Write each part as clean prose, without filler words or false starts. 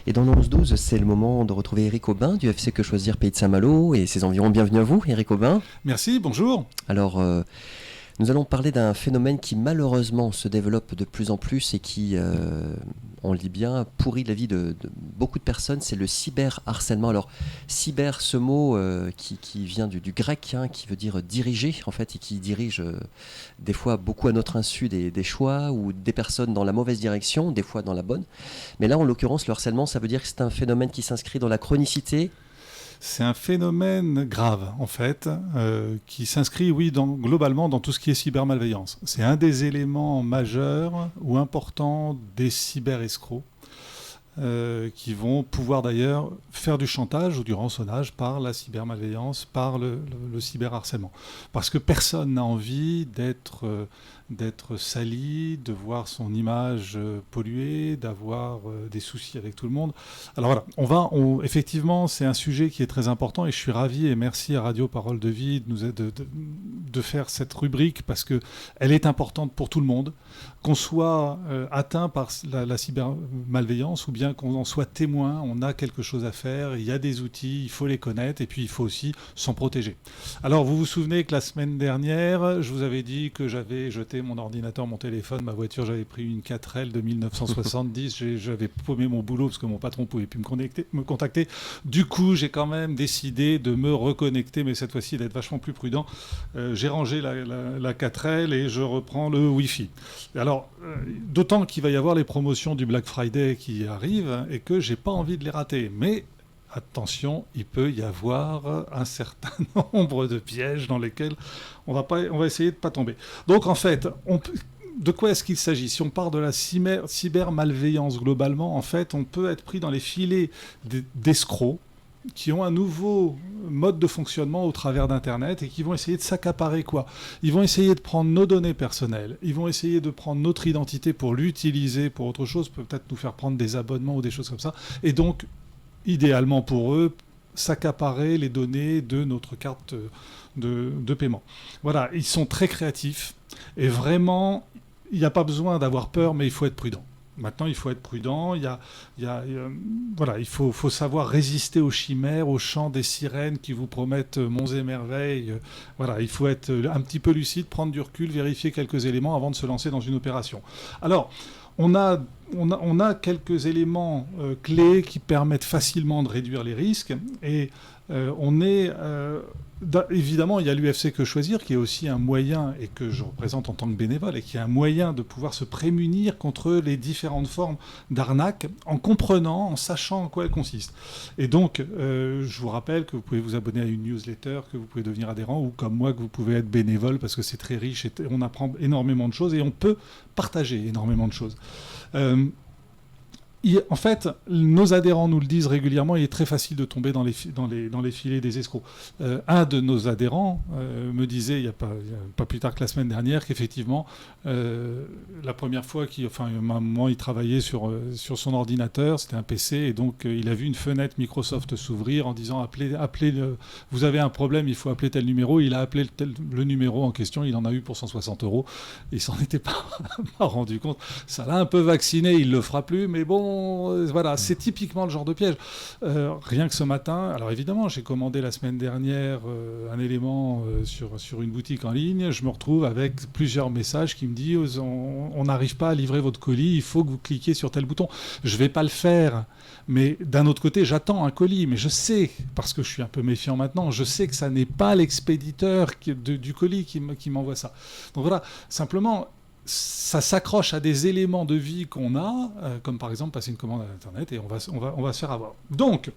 Et dans le 11-12, c'est le moment de retrouver Éric Aubin du FC Que Choisir Pays de Saint-Malo et ses environs. Bienvenue à vous, Éric Aubin. Merci, bonjour. Alors, nous allons parler d'un phénomène qui malheureusement se développe de plus en plus et qui, on le dit bien, pourrit la vie de beaucoup de personnes. C'est le cyberharcèlement. Alors, cyber, ce mot qui vient du grec, qui veut dire diriger, en fait, et qui dirige des fois beaucoup à notre insu des choix ou des personnes dans la mauvaise direction, des fois dans la bonne. Mais là, en l'occurrence, le harcèlement, ça veut dire que c'est un phénomène qui s'inscrit dans la chronicité. C'est un phénomène grave, en fait, qui s'inscrit, globalement, dans tout ce qui est cybermalveillance. C'est un des éléments majeurs ou importants des cyberescrocs, qui vont pouvoir d'ailleurs faire du chantage ou du rançonnage par la cybermalveillance, par le cyberharcèlement. Parce que personne n'a envie d'être sali, de voir son image polluée, d'avoir des soucis avec tout le monde. Alors voilà, effectivement, c'est un sujet qui est très important et je suis ravi et merci à Radio Parole de Vie de faire cette rubrique parce qu'elle est importante pour tout le monde, qu'on soit atteint par la cybermalveillance ou bien qu'on en soit témoin, on a quelque chose à faire, il y a des outils, il faut les connaître et puis il faut aussi s'en protéger. Alors vous vous souvenez que la semaine dernière, je vous avais dit que j'avais jeté mon ordinateur, mon téléphone, ma voiture, j'avais pris une 4L de 1970, j'avais paumé mon boulot parce que mon patron ne pouvait plus me contacter. Du coup, j'ai quand même décidé de me reconnecter, mais cette fois-ci d'être vachement plus prudent. J'ai rangé la 4L et je reprends le Wi-Fi. Alors, d'autant qu'il va y avoir les promotions du Black Friday qui arrivent et que j'ai pas envie de les rater. Mais attention, il peut y avoir un certain nombre de pièges dans lesquels on va essayer de ne pas tomber. Donc en fait, de quoi est-ce qu'il s'agit ? Si on part de la cybermalveillance globalement, en fait, on peut être pris dans les filets d'escrocs qui ont un nouveau mode de fonctionnement au travers d'Internet et qui vont essayer de s'accaparer quoi ? Ils vont essayer de prendre nos données personnelles, ils vont essayer de prendre notre identité pour l'utiliser pour autre chose, peut-être nous faire prendre des abonnements ou des choses comme ça, et donc idéalement pour eux, s'accaparer les données de notre carte de paiement. Voilà, ils sont très créatifs et vraiment, il n'y a pas besoin d'avoir peur, mais il faut être prudent. Maintenant, il faut être prudent, il faut savoir résister aux chimères, aux chants des sirènes qui vous promettent monts et merveilles. Voilà, il faut être un petit peu lucide, prendre du recul, vérifier quelques éléments avant de se lancer dans une opération. Alors, on a quelques éléments clés qui permettent facilement de réduire les risques et évidemment, il y a l'UFC Que Choisir qui est aussi un moyen et que je représente en tant que bénévole et qui est un moyen de pouvoir se prémunir contre les différentes formes d'arnaque en comprenant, en sachant en quoi elles consistent. Et donc, je vous rappelle que vous pouvez vous abonner à une newsletter, que vous pouvez devenir adhérent ou comme moi que vous pouvez être bénévole parce que c'est très riche et on apprend énormément de choses et on peut partager énormément de choses. En fait, nos adhérents nous le disent régulièrement, il est très facile de tomber dans les filets des escrocs. Un de nos adhérents me disait, il y a pas plus tard que la semaine dernière, qu'effectivement, la première fois à un moment, il travaillait sur son ordinateur, c'était un PC, et donc il a vu une fenêtre Microsoft s'ouvrir en disant appelez vous avez un problème, il faut appeler tel numéro. Il a appelé le numéro en question, il en a eu pour 160 €. Il s'en était pas rendu compte. Ça l'a un peu vacciné, il le fera plus, mais bon. Voilà, c'est typiquement le genre de piège. Rien que ce matin, alors évidemment, j'ai commandé la semaine dernière un élément sur une boutique en ligne. Je me retrouve avec plusieurs messages qui me disent on n'arrive pas à livrer votre colis, il faut que vous cliquiez sur tel bouton. Je ne vais pas le faire. Mais d'un autre côté, j'attends un colis. Mais je sais, parce que je suis un peu méfiant maintenant, je sais que ça n'est pas l'expéditeur du colis qui m'envoie ça. Donc voilà, simplement. Ça s'accroche à des éléments de vie qu'on a, comme par exemple passer une commande à Internet et on va se faire avoir. Donc,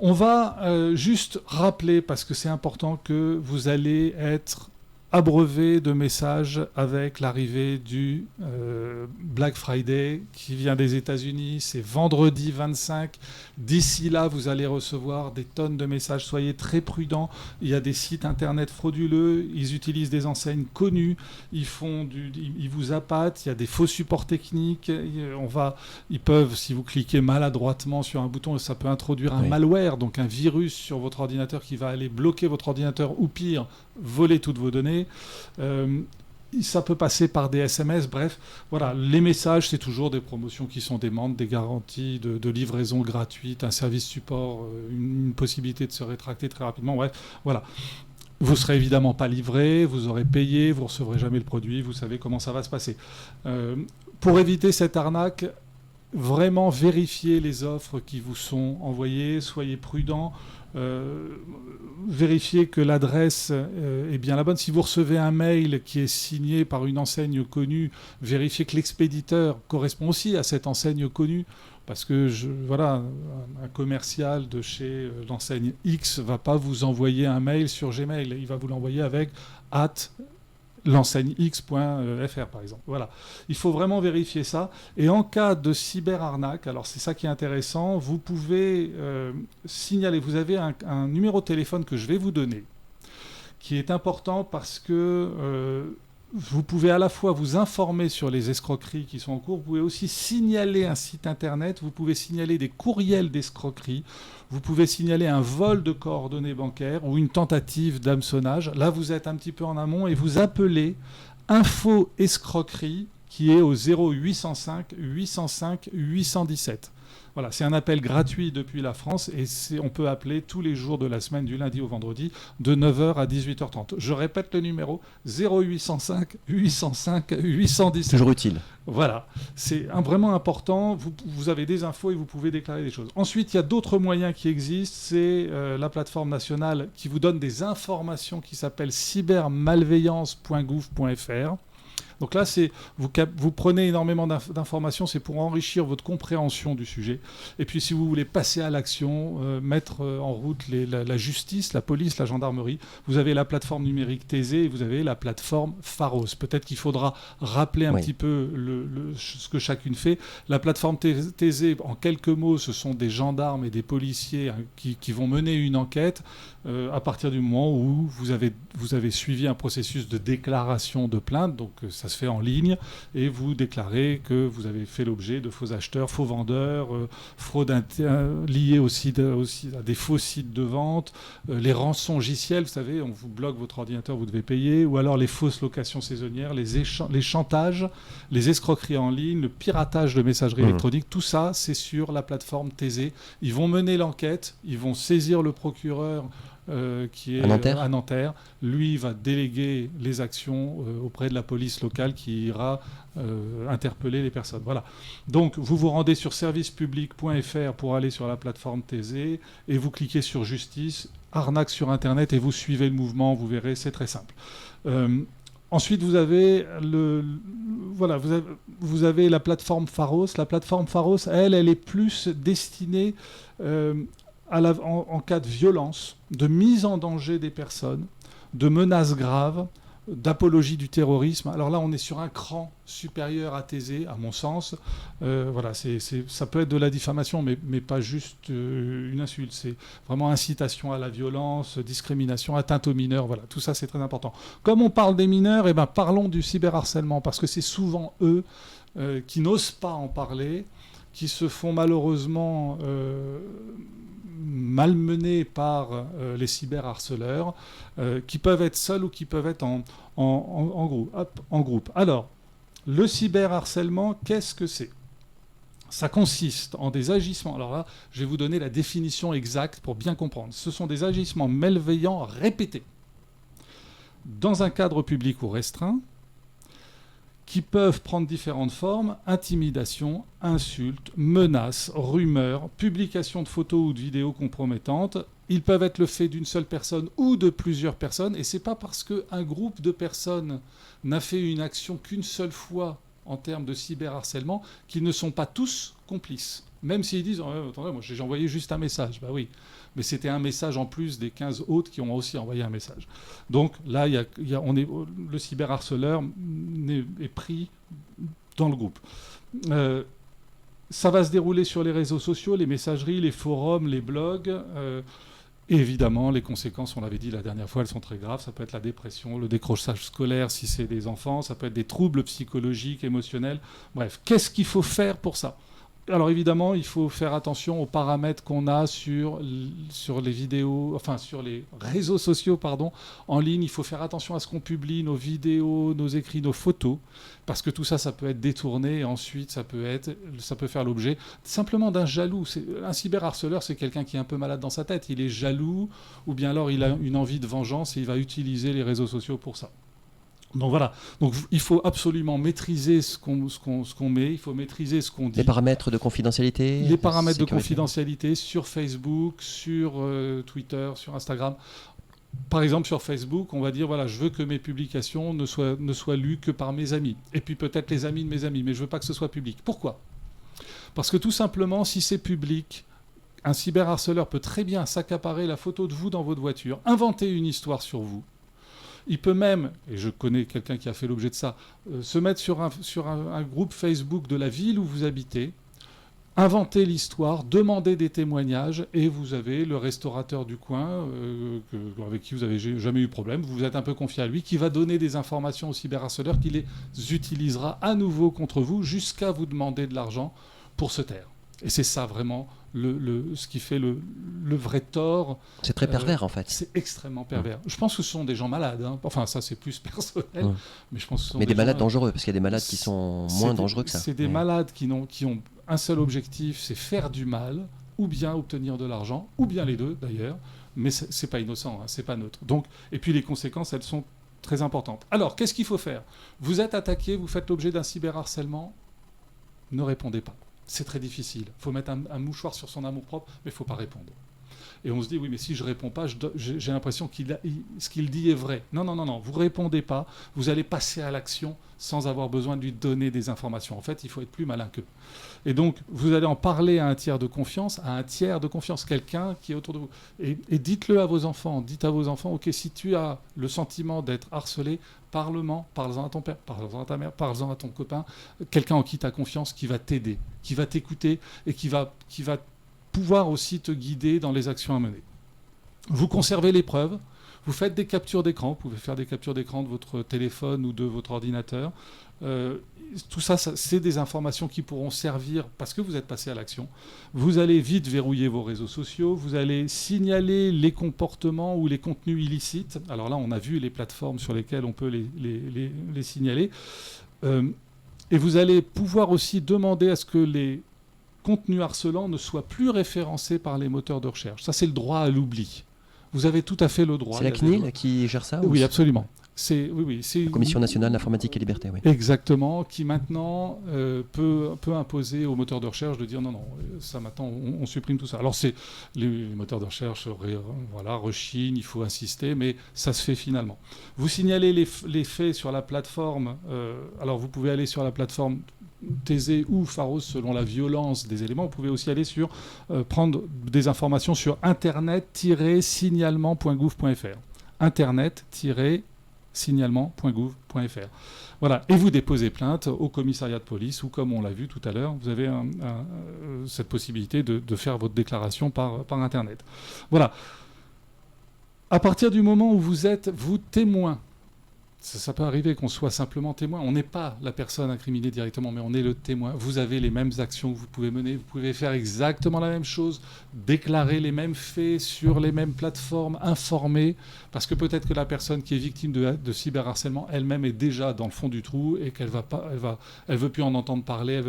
on va juste rappeler, parce que c'est important, que vous allez être abreuvé de messages avec l'arrivée du Black Friday qui vient des États-Unis. C'est vendredi 25. D'ici là, vous allez recevoir des tonnes de messages. Soyez très prudents. Il y a des sites internet frauduleux. Ils utilisent des enseignes connues. Ils vous appâtent. Il y a des faux supports techniques. Ils peuvent, si vous cliquez maladroitement sur un bouton, ça peut introduire un malware, donc un virus sur votre ordinateur qui va aller bloquer votre ordinateur ou pire, voler toutes vos données. Ça peut passer par des SMS, bref. Voilà, les messages, c'est toujours des promotions qui sont démentes, des garanties de livraison gratuite, un service support, une possibilité de se rétracter très rapidement. Bref, voilà. Vous ne serez évidemment pas livré, vous aurez payé, vous ne recevrez jamais le produit, vous savez comment ça va se passer. Pour éviter cette arnaque, vraiment vérifiez les offres qui vous sont envoyées, soyez prudents. Vérifiez que l'adresse est bien la bonne. Si vous recevez un mail qui est signé par une enseigne connue, vérifiez que l'expéditeur correspond aussi à cette enseigne connue. Parce que voilà, un commercial de chez l'enseigne X ne va pas vous envoyer un mail sur Gmail. Il va vous l'envoyer avec @l'enseigne-x.fr par exemple. Voilà. Il faut vraiment vérifier ça. Et en cas de cyberarnaque, alors c'est ça qui est intéressant, vous pouvez signaler. Vous avez un numéro de téléphone que je vais vous donner, qui est important parce que vous pouvez à la fois vous informer sur les escroqueries qui sont en cours, vous pouvez aussi signaler un site internet, vous pouvez signaler des courriels d'escroquerie, vous pouvez signaler un vol de coordonnées bancaires ou une tentative d'hameçonnage. Là, vous êtes un petit peu en amont et vous appelez Info Escroquerie qui est au 0805 805 817. Voilà, c'est un appel gratuit depuis la France et on peut appeler tous les jours de la semaine, du lundi au vendredi, de 9h à 18h30. Je répète le numéro, 0805 805 817. Toujours utile. Voilà, c'est vraiment important. Vous avez des infos et vous pouvez déclarer des choses. Ensuite, il y a d'autres moyens qui existent. C'est la plateforme nationale qui vous donne des informations qui s'appelle cybermalveillance.gouv.fr. Donc là, vous prenez énormément d'informations, c'est pour enrichir votre compréhension du sujet. Et puis si vous voulez passer à l'action, mettre en route la justice, la police, la gendarmerie, vous avez la plateforme numérique Thésée et vous avez la plateforme Pharos. Peut-être qu'il faudra rappeler un petit peu ce que chacune fait. La plateforme Thésée, en quelques mots, ce sont des gendarmes et des policiers qui vont mener une enquête à partir du moment où vous avez suivi un processus de déclaration de plainte. Donc ça se fait en ligne et vous déclarez que vous avez fait l'objet de faux acheteurs, faux vendeurs, fraude liée aussi à des faux sites de vente, les rançongiciels, vous savez, on vous bloque votre ordinateur, vous devez payer, ou alors les fausses locations saisonnières, les chantages, les escroqueries en ligne, le piratage de messagerie électronique, tout ça, c'est sur la plateforme Thésée. Ils vont mener l'enquête, ils vont saisir le procureur qui est à Nanterre. Lui va déléguer les actions auprès de la police locale qui ira interpeller les personnes. Voilà. Donc, vous vous rendez sur servicepublic.fr pour aller sur la plateforme Thésée et vous cliquez sur Justice, arnaque sur Internet et vous suivez le mouvement. Vous verrez, c'est très simple. Ensuite, vous avez vous avez la plateforme Pharos. La plateforme Pharos, elle est plus destinée en cas de violence, de mise en danger des personnes, de menaces graves, d'apologie du terrorisme. Alors là, on est sur un cran supérieur à Thésée, à mon sens. Voilà, ça peut être de la diffamation, mais pas juste une insulte. C'est vraiment incitation à la violence, discrimination, atteinte aux mineurs. Voilà, tout ça, c'est très important. Comme on parle des mineurs, parlons du cyberharcèlement, parce que c'est souvent eux qui n'osent pas en parler, qui se font malheureusement malmenés par les cyberharceleurs, qui peuvent être seuls ou qui peuvent être en groupe. Alors, le cyberharcèlement, qu'est-ce que c'est ? Ça consiste en des agissements. Alors là, je vais vous donner la définition exacte pour bien comprendre. Ce sont des agissements malveillants répétés dans un cadre public ou restreint, qui peuvent prendre différentes formes: intimidation, insultes, menaces, rumeurs, publication de photos ou de vidéos compromettantes. Ils peuvent être le fait d'une seule personne ou de plusieurs personnes, et c'est pas parce qu'un groupe de personnes n'a fait une action qu'une seule fois en termes de cyberharcèlement qu'ils ne sont pas tous complices. Même s'ils disent attendez, moi j'ai envoyé juste un message. Bah oui, mais c'était un message en plus des 15 autres qui ont aussi envoyé un message. Donc là, le cyberharceleur est pris dans le groupe. Ça va se dérouler sur les réseaux sociaux, les messageries, les forums, les blogs. Et évidemment, les conséquences, on l'avait dit la dernière fois, elles sont très graves. Ça peut être la dépression, le décrochage scolaire si c'est des enfants, ça peut être des troubles psychologiques, émotionnels. Bref, qu'est-ce qu'il faut faire pour ça ? Alors évidemment, il faut faire attention aux paramètres qu'on a sur les vidéos, enfin sur les réseaux sociaux, pardon, en ligne. Il faut faire attention à ce qu'on publie, nos vidéos, nos écrits, nos photos, parce que tout ça, ça peut être détourné. Et ensuite, ça peut faire l'objet simplement d'un jaloux. Un cyberharceleur, c'est quelqu'un qui est un peu malade dans sa tête. Il est jaloux, ou bien alors il a une envie de vengeance et il va utiliser les réseaux sociaux pour ça. Donc voilà, donc il faut absolument maîtriser ce qu'on met, il faut maîtriser ce qu'on dit. Les paramètres de confidentialité. Les paramètres de confidentialité sur Facebook, sur Twitter, sur Instagram. Par exemple, sur Facebook, on va dire, voilà, je veux que mes publications ne soient lues que par mes amis. Et puis peut-être les amis de mes amis, mais je veux pas que ce soit public. Pourquoi ? Parce que tout simplement, si c'est public, un cyberharceleur peut très bien s'accaparer la photo de vous dans votre voiture, inventer une histoire sur vous. Il peut même, et je connais quelqu'un qui a fait l'objet de ça, se mettre sur un groupe Facebook de la ville où vous habitez, inventer l'histoire, demander des témoignages, et vous avez le restaurateur du coin, avec qui vous n'avez jamais eu problème, vous êtes un peu confié à lui, qui va donner des informations au cyberharceleur, qui les utilisera à nouveau contre vous jusqu'à vous demander de l'argent pour se taire. Et c'est ça vraiment ce qui fait le vrai tort. C'est très pervers en fait. C'est extrêmement pervers. Je pense que ce sont des gens malades. Hein. Enfin, ça c'est plus personnel. Mais je pense que ce sont des malades dangereux, parce qu'il y a des malades qui sont moins dangereux que ça. C'est des malades qui ont un seul objectif, c'est faire du mal, ou bien obtenir de l'argent, ou bien les deux d'ailleurs. Mais c'est pas innocent, hein, c'est pas neutre. Donc, et puis les conséquences, elles sont très importantes. Alors, qu'est-ce qu'il faut faire ? Vous êtes attaqué, vous faites l'objet d'un cyberharcèlement, ne répondez pas. C'est très difficile. Il faut mettre un mouchoir sur son amour-propre, mais il ne faut pas répondre. Et on se dit, oui, mais si je ne réponds pas, j'ai l'impression que ce qu'il dit est vrai. Non, vous ne répondez pas. Vous allez passer à l'action sans avoir besoin de lui donner des informations. En fait, il faut être plus malin qu'eux. Et donc, vous allez en parler à un tiers de confiance, quelqu'un qui est autour de vous. Et dites-le à vos enfants. Dites à vos enfants, OK, si tu as le sentiment d'être harcelé, parle-en à ton père, parle-en à ta mère, parle-en à ton copain, quelqu'un en qui tu as confiance, qui va t'aider, qui va t'écouter et qui va pouvoir aussi te guider dans les actions à mener. Vous conservez les preuves, vous faites des captures d'écran, vous pouvez faire des captures d'écran de votre téléphone ou de votre ordinateur. Tout ça, c'est des informations qui pourront servir parce que vous êtes passé à l'action. Vous allez vite verrouiller vos réseaux sociaux, vous allez signaler les comportements ou les contenus illicites. Alors là, on a vu les plateformes sur lesquelles on peut les signaler. Et vous allez pouvoir aussi demander à ce que les contenus harcelants ne soient plus référencés par les moteurs de recherche. Ça, c'est le droit à l'oubli. Vous avez tout à fait le droit. C'est la CNIL qui gère ça ? Oui, absolument. C'est la Commission nationale d'informatique et liberté, oui. Exactement, qui maintenant peut imposer aux moteurs de recherche de dire non, ça maintenant on supprime tout ça. Alors les moteurs de recherche rechignent, il faut insister, mais ça se fait finalement. Vous signalez les faits sur la plateforme, alors vous pouvez aller sur la plateforme Thésée ou Pharos selon la violence des éléments. Vous pouvez aussi aller prendre des informations sur internet-signalement.gouv.fr. internet-signalement.gouv.fr. Voilà. Et vous déposez plainte au commissariat de police ou, comme on l'a vu tout à l'heure, vous avez cette possibilité de faire votre déclaration par Internet. Voilà. À partir du moment où vous êtes, vous, témoin, ça peut arriver qu'on soit simplement témoin. On n'est pas la personne incriminée directement, mais on est le témoin. Vous avez les mêmes actions que vous pouvez mener. Vous pouvez faire exactement la même chose, déclarer les mêmes faits sur les mêmes plateformes, informer. Parce que peut-être que la personne qui est victime de cyberharcèlement elle-même est déjà dans le fond du trou et qu'elle veut plus en entendre parler.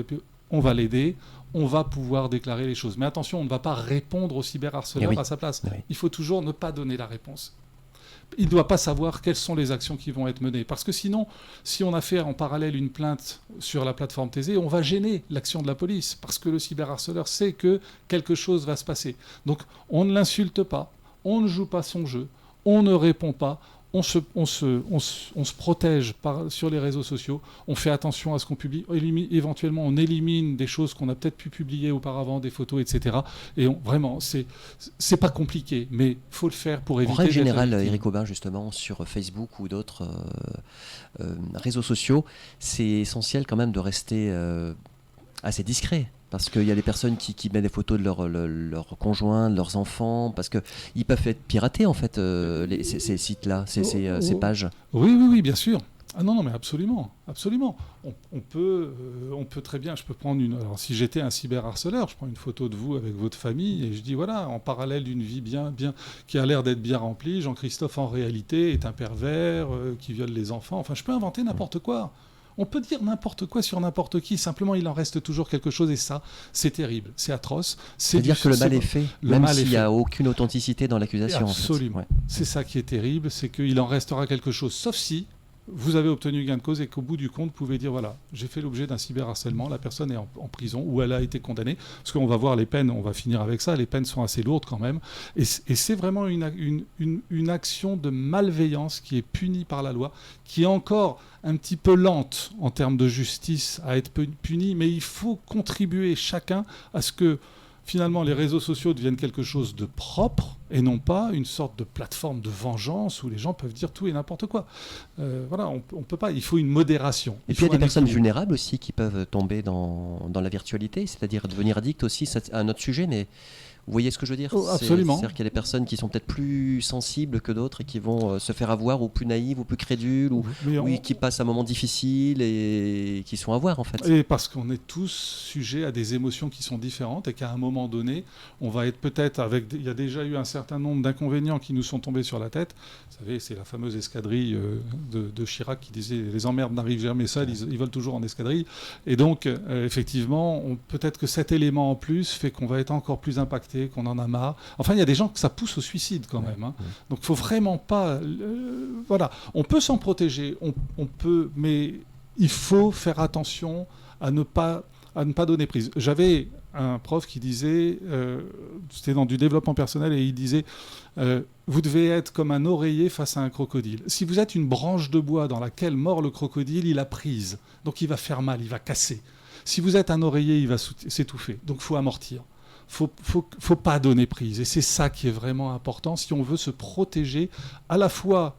On va l'aider. On va pouvoir déclarer les choses. Mais attention, on ne va pas répondre au cyberharceleur à sa place. Oui. Il faut toujours ne pas donner la réponse. Il ne doit pas savoir quelles sont les actions qui vont être menées. Parce que sinon, si on a fait en parallèle une plainte sur la plateforme Thésée, on va gêner l'action de la police. Parce que le cyberharceleur sait que quelque chose va se passer. Donc, on ne l'insulte pas, on ne joue pas son jeu, on ne répond pas, on se protège sur les réseaux sociaux, on fait attention à ce qu'on publie, éventuellement on élimine des choses qu'on a peut-être pu publier auparavant, des photos, etc. Et vraiment, c'est pas compliqué, mais il faut le faire pour éviter... En règle générale, Éric Aubin, justement, sur Facebook ou d'autres réseaux sociaux, c'est essentiel quand même de rester assez discret. Parce qu'il y a des personnes qui mettent des photos de leurs conjoints, de leurs enfants, parce qu'ils peuvent être piratés, en fait, ces sites-là, ces pages. Oui, bien sûr. Ah non, non, mais absolument, absolument. On peut très bien, je peux prendre une... Alors si j'étais un cyberharceleur, je prends une photo de vous avec votre famille et je dis, voilà, en parallèle d'une vie bien, qui a l'air d'être bien remplie, Jean-Christophe en réalité est un pervers qui viole les enfants. Enfin, je peux inventer n'importe quoi. On peut dire n'importe quoi sur n'importe qui, simplement il en reste toujours quelque chose et ça, c'est terrible, c'est atroce. C'est-à-dire que le mal est fait, même s'il n'y a aucune authenticité dans l'accusation. Absolument. En fait. Ouais. C'est ça qui est terrible, c'est qu'il en restera quelque chose, sauf si vous avez obtenu gain de cause et qu'au bout du compte, vous pouvez dire, voilà, j'ai fait l'objet d'un cyberharcèlement, la personne est en prison ou elle a été condamnée, parce qu'on va voir les peines, on va finir avec ça, les peines sont assez lourdes quand même, et c'est vraiment une action de malveillance qui est punie par la loi, qui est encore un petit peu lente en termes de justice à être punie, mais il faut contribuer chacun à ce que finalement les réseaux sociaux deviennent quelque chose de propre et non pas une sorte de plateforme de vengeance où les gens peuvent dire tout et n'importe quoi. Voilà, on peut pas, il faut une modération. Et puis il y a des personnes vulnérables aussi qui peuvent tomber dans la virtualité, c'est-à-dire devenir addicts aussi, c'est un autre sujet, mais vous voyez ce que je veux dire? Absolument. C'est-à-dire qu'il y a des personnes qui sont peut-être plus sensibles que d'autres et qui vont se faire avoir, ou plus naïves, ou plus crédules, ou qui passent un moment difficile et qui sont à voir en fait. Et parce qu'on est tous sujets à des émotions qui sont différentes et qu'à un moment donné, on va être peut-être avec... Il y a déjà eu un certain nombre d'inconvénients qui nous sont tombés sur la tête. Vous savez, c'est la fameuse escadrille de Chirac qui disait « Les emmerdes n'arrivent jamais seuls, ils volent toujours en escadrille ». Et donc, effectivement, peut-être que cet élément en plus fait qu'on va être encore plus impacté, qu'on en a marre. Enfin, il y a des gens que ça pousse au suicide quand même. Hein. Donc, il ne faut vraiment pas... voilà. On peut s'en protéger, on peut, mais il faut faire attention à ne pas donner prise. J'avais un prof qui disait, c'était dans du développement personnel, et il disait, vous devez être comme un oreiller face à un crocodile. Si vous êtes une branche de bois dans laquelle mord le crocodile, il a prise. Donc, il va faire mal, il va casser. Si vous êtes un oreiller, il va s'étouffer. Donc, il faut amortir. Faut pas donner prise. Et c'est ça qui est vraiment important si on veut se protéger à la fois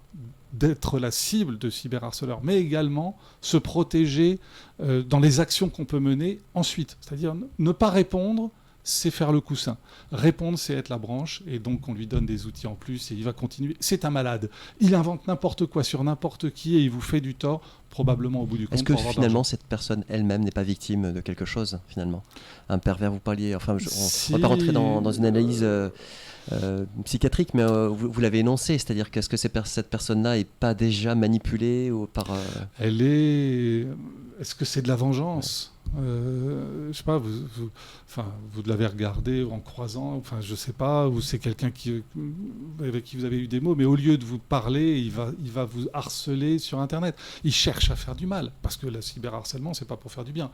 d'être la cible de cyberharceleurs, mais également se protéger dans les actions qu'on peut mener ensuite. C'est-à-dire ne pas répondre, c'est faire le coussin. Répondre, c'est être la branche, et donc on lui donne des outils en plus, et il va continuer. C'est un malade. Il invente n'importe quoi sur n'importe qui, et il vous fait du tort, probablement au bout du compte. Est-ce que finalement cette personne elle-même n'est pas victime de quelque chose, finalement? Un pervers, vous parliez... Enfin, on ne va pas rentrer dans une analyse... psychiatrique, mais vous l'avez énoncé, c'est-à-dire qu'est-ce que cette personne-là n'est pas déjà manipulée par... Est-ce que c'est de la vengeance? Je sais pas, vous l'avez regardé en croisant, enfin je sais pas, ou c'est quelqu'un avec qui vous avez eu des mots, mais au lieu de vous parler, il va vous harceler sur Internet. Il cherche à faire du mal, parce que le cyberharcèlement, c'est pas pour faire du bien.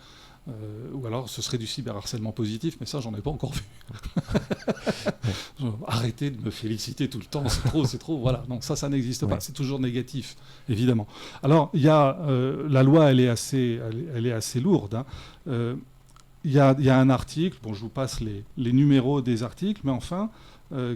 Ou alors ce serait du cyberharcèlement positif, mais ça j'en ai pas encore vu. Arrêtez de me féliciter tout le temps, c'est trop, voilà. Non, ça n'existe pas, c'est toujours négatif, évidemment. Alors il y a la loi, elle est assez lourde. Hein. Il y a un article, bon je vous passe les numéros des articles, mais enfin,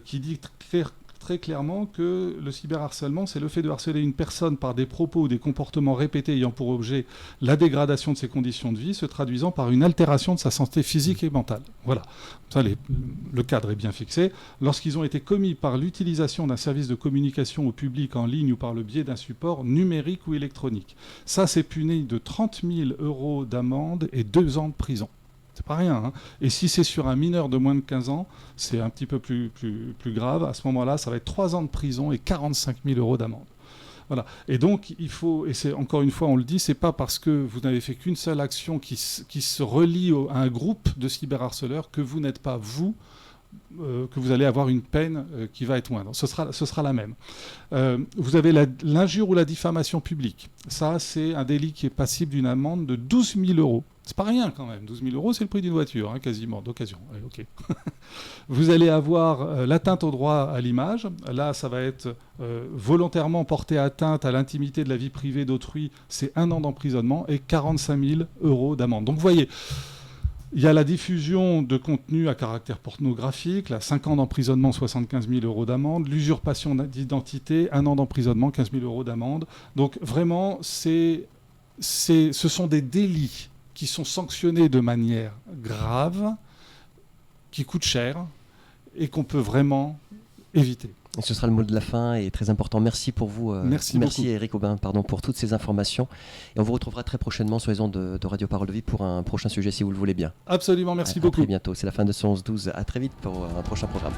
qui dit très clairement que le cyberharcèlement, c'est le fait de harceler une personne par des propos ou des comportements répétés ayant pour objet la dégradation de ses conditions de vie, se traduisant par une altération de sa santé physique et mentale. Voilà. Ça, le cadre est bien fixé. Lorsqu'ils ont été commis par l'utilisation d'un service de communication au public en ligne ou par le biais d'un support numérique ou électronique. Ça, c'est puni de 30 000 € d'amende et 2 ans de prison. C'est pas rien. Hein. Et si c'est sur un mineur de moins de 15 ans, c'est un petit peu plus grave. À ce moment-là, ça va être 3 ans de prison et 45 000 € d'amende. Voilà. Et donc, il faut, et c'est encore une fois, on le dit, c'est pas parce que vous n'avez fait qu'une seule action qui se relie à un groupe de cyberharceleurs que vous n'êtes pas vous, que vous allez avoir une peine qui va être moindre. Ce sera la même. Vous avez l'injure ou la diffamation publique. Ça, c'est un délit qui est passible d'une amende de 12 000 €. C'est pas rien quand même. 12 000 €, c'est le prix d'une voiture, hein, quasiment, d'occasion. Allez, ok. Vous allez avoir l'atteinte au droit à l'image. Là, ça va être volontairement porter atteinte à l'intimité de la vie privée d'autrui. C'est 1 an d'emprisonnement et 45 000 € d'amende. Donc, vous voyez, il y a la diffusion de contenu à caractère pornographique, là, 5 ans d'emprisonnement, 75 000 € d'amende. L'usurpation d'identité, 1 an d'emprisonnement, 15 000 € d'amende. Donc, vraiment, ce sont des délits qui sont sanctionnés de manière grave, qui coûtent cher et qu'on peut vraiment éviter. Ce sera le mot de la fin et très important. Merci pour vous. Merci beaucoup. Eric Aubin pour toutes ces informations. Et on vous retrouvera très prochainement sur les ondes de Radio Parole de Vie pour un prochain sujet si vous le voulez bien. Absolument, merci À beaucoup. très bientôt. C'est la fin de ce 11-12. À très vite pour un prochain programme.